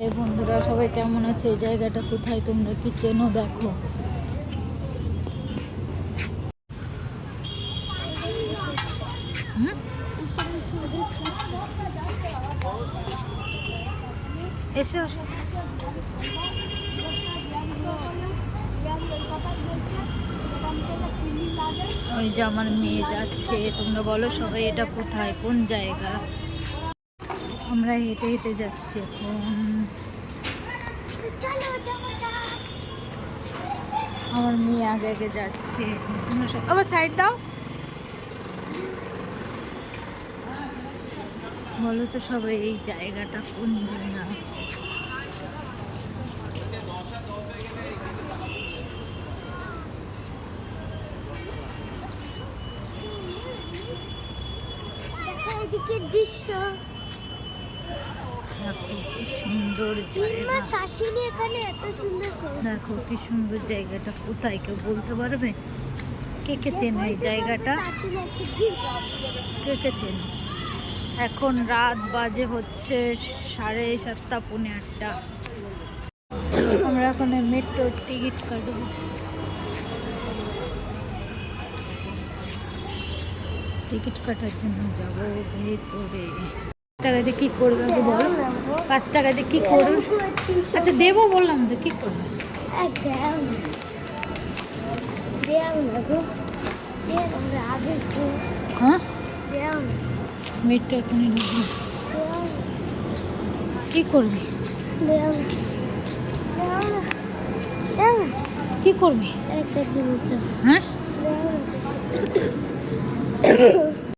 এই বন্ধুরা সবাই কেমন আছে? এই জায়গাটা কোথায় তোমরা কি চেনো? দেখো এসে ওই যে আমার মেয়ে যাচ্ছে। তোমরা বলো সবাই এটা কোথায়, কোন জায়গা? আমরা হেঁটে হেঁটে যাচ্ছি এখন। আমার মেয়ে আগে আগে যাচ্ছে। আবার সাইড দাও। বলো তো সবাই এই জায়গাটা কোন জায়গা? দৃশ্য কি সুন্দর জায়গা। এখানে এত সুন্দর দেখো কি সুন্দর জায়গাটা কোথায়, কেউ বলতে পারবে? কে কে চেনো এই জায়গাটা? কে কে চেনো? এখন রাত বাজে হচ্ছে 7:30 পৌনে 8টা। আমরা এখন মেট্রোর টিকিট কাটবো। টিকিট কাটার জন্য যাবো ভেতরে। টাকা দিয়ে কি করবে আগে বলো? 5 টাকা দিয়ে কি করবে? আচ্ছা দেবো বললাম তো, কি করবে? হ্যাঁ মেট্রো এখনই ঢুকবো। কি করবি? কি করবি? একটা জিনিস হ্যাঁ